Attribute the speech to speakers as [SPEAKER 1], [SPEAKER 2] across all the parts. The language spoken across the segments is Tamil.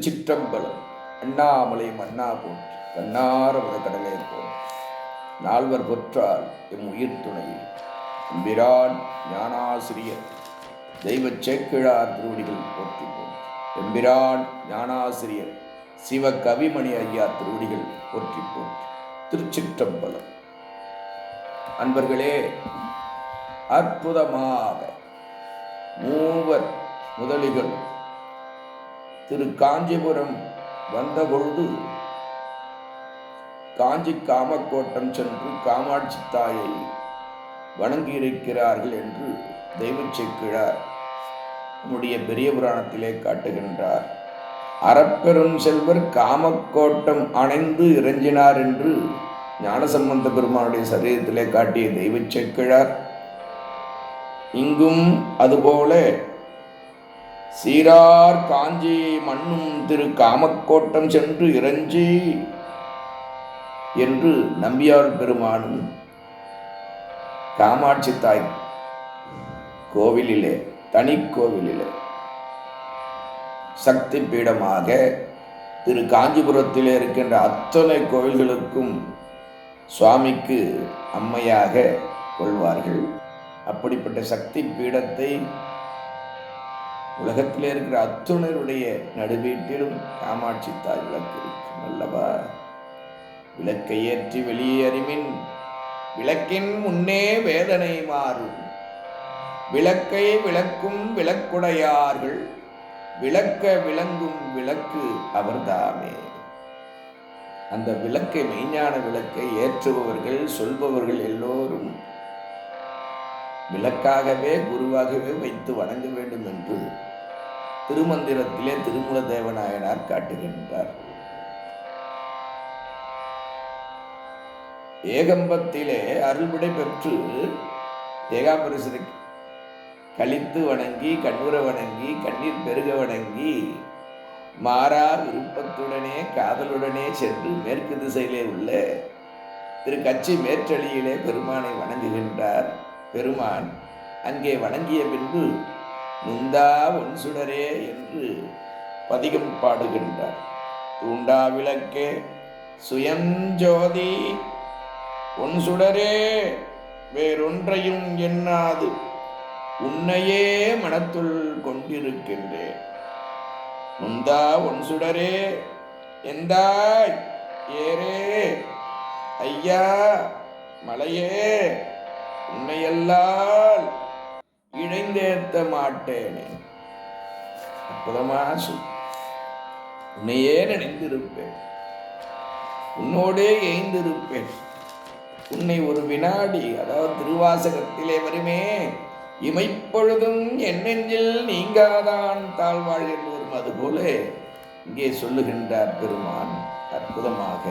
[SPEAKER 1] சிற்றம்பலம். அண்ணாமலை மன்னா போற்றி கண்ணார கடலே போல் நால்வர் பொற்றால் எம் உயிர் துணையில் எம்பிரான் ஞானாசிரியர் தெய்வச் சேக்கிழார் திருவடிகள் போற்றி போற்றி. எம்பிரான் ஞானாசிரியர் சிவ கவிமணி ஐயா திருவடிகள் போற்றி போற்றி. திருச்சிற்றம்பலம். அன்பர்களே, அற்புதமாக மூவர் முதலிகள் திரு காஞ்சிபுரம் வந்தபொழுது காஞ்சி காமக்கோட்டம் சென்று காமாட்சி தாயை வணங்கியிருக்கிறார்கள் என்று தெய்வச் சேக்கிழார் நம்முடைய பெரிய புராணத்திலே காட்டுகின்றார். அறப்பெரும் செல்வர் காமக்கோட்டம் அணைந்து இறைஞ்சினார் என்று ஞானசம்பந்த பெருமானுடைய சரீரத்திலே காட்டிய தெய்வச் சேக்கிழார் இங்கும் அதுபோல சீரார் காஞ்சி மண்ணும் திரு காமக்கோட்டம் சென்று இறைஞ்சி என்று நம்பியார் பெருமானும் காமாட்சி தாய் கோவிலிலே, தனி கோவிலிலே சக்தி பீடமாக திரு காஞ்சிபுரத்திலே இருக்கின்ற அத்தனை கோவில்களுக்கும் சுவாமிக்கு அம்மையாக கொள்வார்கள். அப்படிப்பட்ட சக்தி பீடத்தை உலகத்திலே இருக்கிற அத்துணருடைய நடுவீட்டிலும் காமாட்சி தாய் விளக்கு இருக்கும் அல்லவா? விளக்கை ஏற்றி வெளியே அறிமின் விளக்கின் முன்னே வேதனை மாறும். விளக்கை விளக்கும் விளக்குடையார்கள் விளக்க விளங்கும் விளக்கு அவர்தாமே. அந்த விளக்கை, மெய்ஞான விளக்கை ஏற்றுபவர்கள், சொல்பவர்கள் எல்லோரும் விளக்காகவே குருவாகவே வைத்து வணங்க வேண்டும் என்று திருமந்திரத்திலே திருமூல தேவநாயனார் காட்டுகின்றார். ஏகம்பத்திலே அருள்விடை பெற்று ஏகாம்பரேஸ்வரை கழித்து வணங்கி, கண்ணுற வணங்கி, கண்ணீர் பெருக வணங்கி, மாறா விருப்பத்துடனே காதலுடனே சென்று மேற்கு திசையிலே உள்ள திரு கச்சி மேற்றளியிலே பெருமானை வணங்குகின்றார். பெருமான் அங்கே வணங்கிய பின்பு நுந்தா ஒன் சுடரே என்று பதிகம் பாடுகின்றார். தூண்டா விளக்கே சுயஞ்சோதி ஒன் சுடரே வேறொன்றையும் எண்ணாது உன்னையே மனத்துள் கொண்டிருக்கின்றேன். நுந்தா ஒன் சுடரே எந்தாய் ஏரே ஐயா மலையே உன்னையெல்லாம் இணைந்தேத்த மாட்டேனே. அற்புதமா சொல். உன்னையே நினைந்திருப்பேன், உன்னோடே எய்ந்திருப்பேன். உன்னை ஒரு வினாடி, அதாவது திருவாசகத்திலே வருமே, இமைப்பொழுதும் என் நெஞ்சில் நீங்காதான் தாழ்வாழ் என்று வரும். அதுபோல இங்கே சொல்லுகின்றார் பெருமான் அற்புதமாக.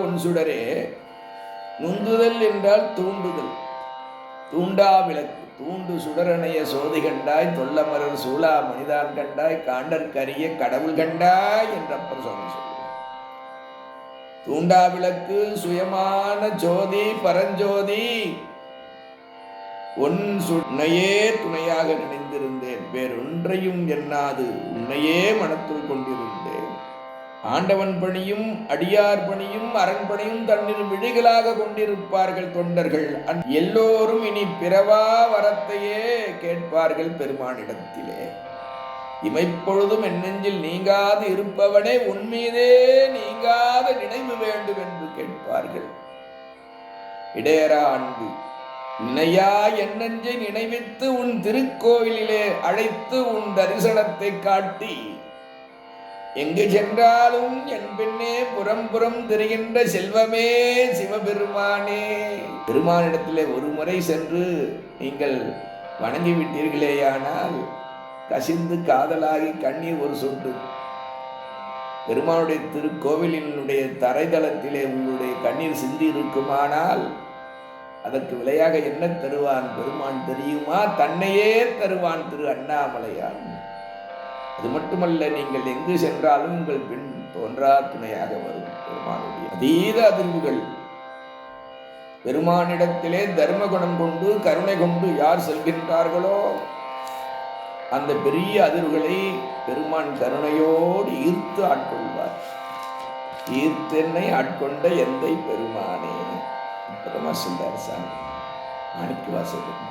[SPEAKER 1] உன் சுடரே, நுந்துதல் என்றால் தூண்டுதல். தூண்டா விளக்கு, தூண்டு சுடரணைய சோதி கண்டாய், தொல்லமரர் சூலா மனிதான் கண்டாய், காண்டற்கரிய கடவுள் கண்டாய் என்றப்பர் சுவாமி சொல்லுவார். தூண்டா விளக்கு சுயமான ஜோதி, பரஞ்சோதி. உன்னையே துணையாக நினைந்திருந்தேன், வேறொன்றையும் எண்ணாது உன்னையே மனத்துள் கொண்டிருந்தேன். ஆண்டவன் பணியும் அடியார் பணியும் அரண்பணியும் தண்ணீர் விழிகளாக கொண்டிருப்பார்கள் தொண்டர்கள். எல்லோரும் இனி பிறவா வரத்தையே கேட்பார்கள் பெருமானிடத்திலே. இமைப்பொழுதும் என் நெஞ்சில் நீங்காது இருப்பவனே உன்மீதே நீங்காத நினைவு வேண்டும் என்று கேட்பார்கள். இடையரா அன்பு நினையா என் நெஞ்சை நினைவித்து உன் திருக்கோவிலிலே அழைத்து உன் தரிசனத்தை காட்டி எங்கு சென்றாலும் என் பின்னே புறம் தெரிகின்ற செல்வமே சிவபெருமானே. பெருமானிடத்திலே ஒரு முறை சென்று நீங்கள் வணங்கிவிட்டீர்களேயானால் கசிந்து காதலாகி கண்ணீர் ஒரு சொட்டு பெருமானுடைய திருக்கோவிலினுடைய தரைதளத்திலே உங்களுடைய கண்ணீர் சிந்தி இருக்குமானால் அதற்கு விலையாக என்ன தருவான் பெருமான் தெரியுமா? தன்னையே தருவான் திரு அண்ணாமலையான். அது மட்டுமல்ல, நீங்கள் எங்கு சென்றாலும் உங்கள் பின் தோன்றா துணையாக வரும் பெருமானுடைய அதீத அதிர்வுகள். பெருமானிடத்திலே தர்ம குணம் கொண்டு கருணை கொண்டு யார் செல்கின்றார்களோ அந்த பெரிய அதிர்வுகளை பெருமான் கருணையோடு ஈர்த்து ஆட்கொள்வார். ஈர்த்தென்னை ஆட்கொண்ட எந்தை பெருமானே அற்புதமா சொல்றார் சாமி மாணிக்கவாசகர்.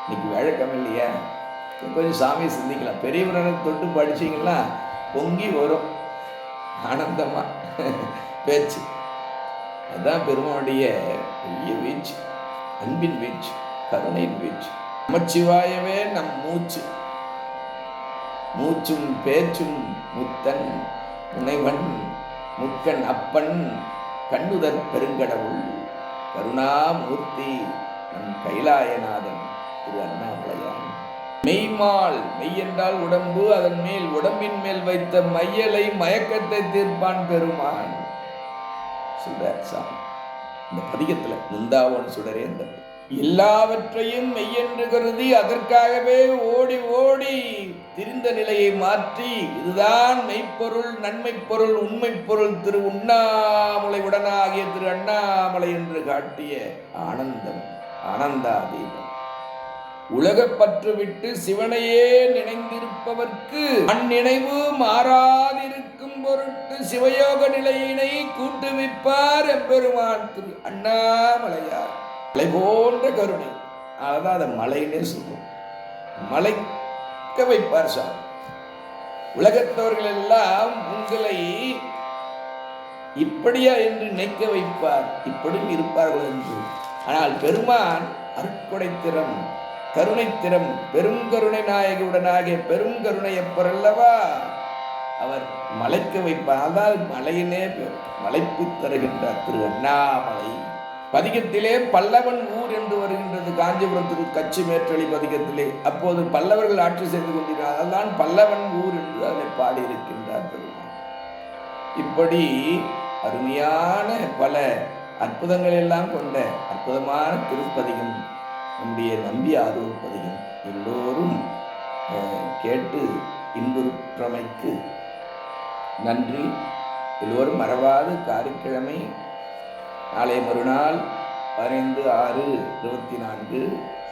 [SPEAKER 1] இன்னைக்கு வழக்கம் இல்லையா? கொஞ்சம் சாமியை சிந்திக்கலாம். பெரியவரை தொட்டு படிச்சீங்கன்னா பொங்கி வரும் ஆனந்தமா பேச்சு. அதுதான் பெருமானுடைய பெரிய வீச்சு, அன்பின் வீச்சு, கருணையின் வீச்சு. நமச்சிவாயவே நம் மூச்சு, மூச்சும் பேச்சும் முத்தன் முனைவன் முக்கன் அப்பன் கண்ணுதற் பெருங்கடவுள் கருணாமூர்த்தி நம் கைலாயநாதன் திரு அண்ணாமலையான். மெய்மால், மெய் என்றால் உடம்பு, அதன் மேல் உடம்பின் மேல் வைத்த மையலை மயக்கத்தை தீர்ப்பான் பெருமான் சொல்றார் சாமி இந்த பதிகத்துல. நிந்தாவன் சுடரே அந்த எல்லாவற்றையும் மெய்யென்று கருதி அதற்காகவே ஓடி ஓடி திரிந்த நிலையை மாற்றி இதுதான் மெய்ப்பொருள், நன்மை பொருள், உண்மை பொருள் திரு உண்ணாமலை உடனாகிய திரு அண்ணாமலை என்று காட்டிய ஆனந்தம், ஆனந்தாதீதம். உலகப்பற்று விட்டு சிவனையே நினைந்திருப்பவர்க்கு அந்நினைவு மாறாதிருக்கும் பொருட்டு சிவயோக நிலையினை கூட்டுவிப்பார் எம்பெருமான் திரு அண்ணாமலையார். மலை போன்ற கருணை, அதான் அதை மலைன்னே சொல்லுவோம். மலைக்க வைப்பார் சாமி. உலகத்தவர்கள் எல்லாம் உங்களை இப்படியா என்று நினைக்க வைப்பார், இப்படியும் இருப்பார்கள் என்று. ஆனால் பெருமான் அருட்கொடைத்திறம், கருணைத்திறம், பெரும் கருணை நாயகியுடனாகிய பெரும் கருணை எப்பொருளவா அவர் மலைக்க வைப்பார். அதாவது மலையினே மலைப்பு தருகின்றார் திரு அண்ணாமலை. பதிகத்திலே பல்லவன் ஊர் என்று வருகின்றது. காஞ்சிபுரம் திரு கச்சி மேற்றளி பதிகத்திலே அப்போது பல்லவர்கள் ஆட்சி செய்து கொண்டிருக்கிறார். அதெல்லாம் பல்லவன் ஊர் என்று அதை பாடியிருக்கின்றார் பெருமான். இப்படி அருமையான பல அற்புதங்கள் எல்லாம் கொண்ட அற்புதமான திருப்பதிகம் நம்முடைய நம்பி ஆரூர் பதிகம். எல்லோரும் கேட்டு இன்புற்றமைக்கு நன்றி. எல்லோரும் மறவாது காரிக்கிழமை நாளைய மறுநாள் 15/6/24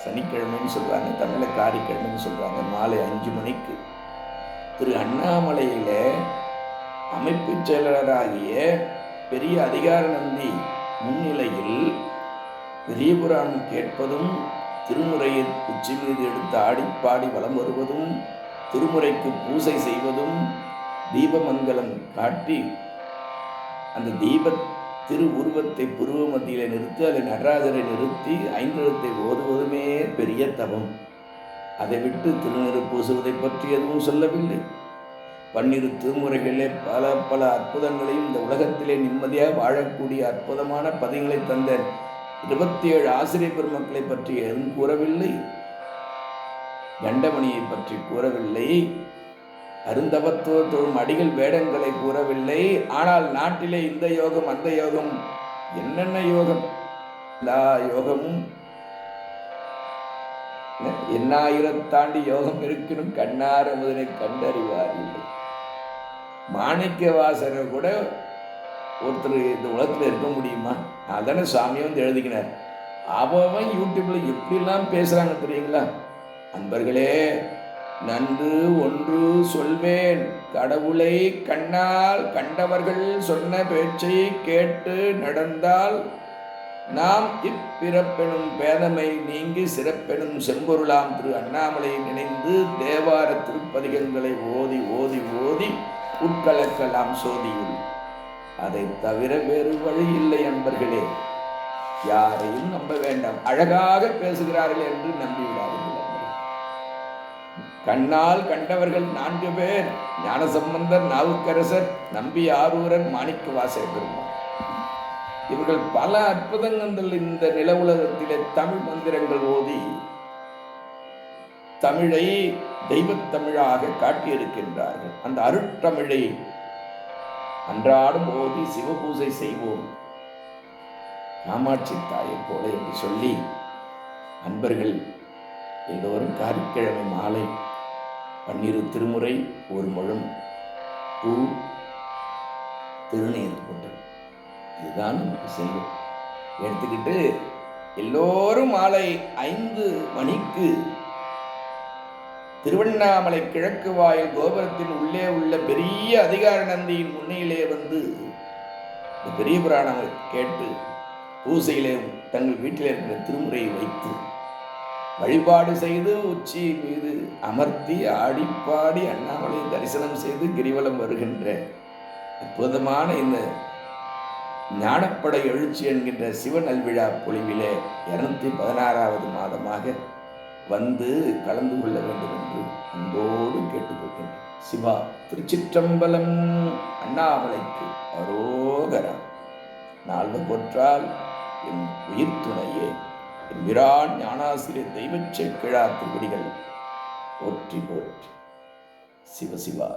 [SPEAKER 1] சனிக்கிழமைன்னு சொல்கிறாங்க, தமிழில் காரிக்கிழமைன்னு சொல்கிறாங்க. மாலை 5 மணிக்கு திரு அண்ணாமலையில அமைப்பு செயலராகிய பெரிய அதிகார நந்தி முன்னிலையில் பெரிய புராணம் கேட்பதும், திருமுறையை உச்சி மீது எடுத்து ஆடி பாடி வலம் வருவதும், திருமுறைக்கு பூசை செய்வதும், தீபமங்கலம் காட்டி அந்த தீப திரு உருவத்தை புருவ மத்தியிலே நிறுத்தி அதை நடராஜரை நிறுத்தி 5 எழுத்தை ஓதுவதுமே பெரிய தவம். அதை விட்டு திருநீறு பூசுவதை பற்றி எதுவும் சொல்லவில்லை. 12 திருமுறைகளிலே பல பல அற்புதங்களையும் இந்த உலகத்திலே நிம்மதியாக வாழக்கூடிய அற்புதமான பதிகளை தந்த 27 ஆசிரியர் பெருமக்களை பற்றி எதுவும் கூறவில்லை. கண்டமணியை பற்றி கூறவில்லை. அருந்தவத்துவத்தோடும் அடிகள் வேடங்களை கூறவில்லை. ஆனால் நாட்டிலே இந்த யோகம் அந்த யோகம் என்னென்ன யோகம், எல்லா யோகமும் எண்ணாயிரத்தாண்டி யோகம் இருக்கணும். கண்ணார முதலை கண்டறிவார் இல்லை. மாணிக்க வாசகர் கூட ஒருத்தர் இந்த உலகத்தில் இருக்க முடியுமா? அதானே சாமியை வந்து எழுதிக்கினார். அவன் யூடியூப்ல எப்படிலாம் பேசுறாங்க தெரியுங்களா? அன்பர்களே, நன்று ஒன்று சொல்வேன், கடவுளை கண்ணால் கண்டவர்கள் சொன்ன பேச்சை கேட்டு நடந்தால் நாம் இப்பிறப்பெனும் பேதமை நீங்கி சிறப்பெனும் செம்பொருளாம் திரு அண்ணாமலை நினைந்து தேவார திருப்பதிகங்களை ஓதி ஓதி ஓதி உட்கலக்கலாம் சோதியுள். அதை தவிர வேறு வழி இல்லை அன்பர்களே. யாரையும் நம்ப வேண்டாம். அழகாக பேசுகிறார்கள் என்று நம்பிவிடாதீர்கள். கண்ணால் கண்டவர்கள் 4 பேர்: ஞானசம்பந்தர், நாவுக்கரசர், நம்பி ஆரூரர், மாணிக்கவாசகர் பெருமான். இவர்கள் பல அற்புதங்கள் இந்த நில உலகத்திலே தமிழ் மந்திரங்கள் ஓதி தமிழை தெய்வத்தமிழாக காட்டியிருக்கின்றார்கள். அந்த அருட்தமிழை அன்றாடம் ஓதி சிவபூசை செய்வோம் காமாட்சி தாயை போல என்று சொல்லி, அன்பர்கள் எல்லோரும் காரிக்கிழமை மாலை 12 திருமுறை, 1 முழம் பூ, திருநீர் போட்டது. இதுதான் நமக்கு செல்வம். எடுத்துக்கிட்டு எல்லோரும் மாலை 5 மணிக்கு திருவண்ணாமலை கிழக்கு வாயில் கோபுரத்தின் உள்ளே உள்ள பெரிய அதிகார நந்தியின் முன்னிலே வந்து இந்த பெரிய புராணம் கேட்டு பூசையிலே தங்கள் வீட்டில் இருக்கிற திருமுறையை வைத்து வழிபாடு செய்து உச்சி மீது அமர்த்தி ஆடிப்பாடி அண்ணாமலையை தரிசனம் செய்து கிரிவலம் வருகின்ற அற்புதமான இந்த ஞானப்படை எழுச்சி என்கின்ற சிவநல்விழா பொழிவிலே 216வது மாதமாக வந்து கலந்து கொள்ள வேண்டும் என்று அன்போடு கேட்டுக்கொள்கின்றேன். சிவா திருச்சிற்றம்பலம். அண்ணாமலைக்கு அரோகரா. நால்வர் போற்றால் என் உயிர் துணையே எம்பிரான் ஞானாசிரியர் தெய்வச் செக்கிழார் திருவடிகள் போற்றி போற்றி. சிவசிவா.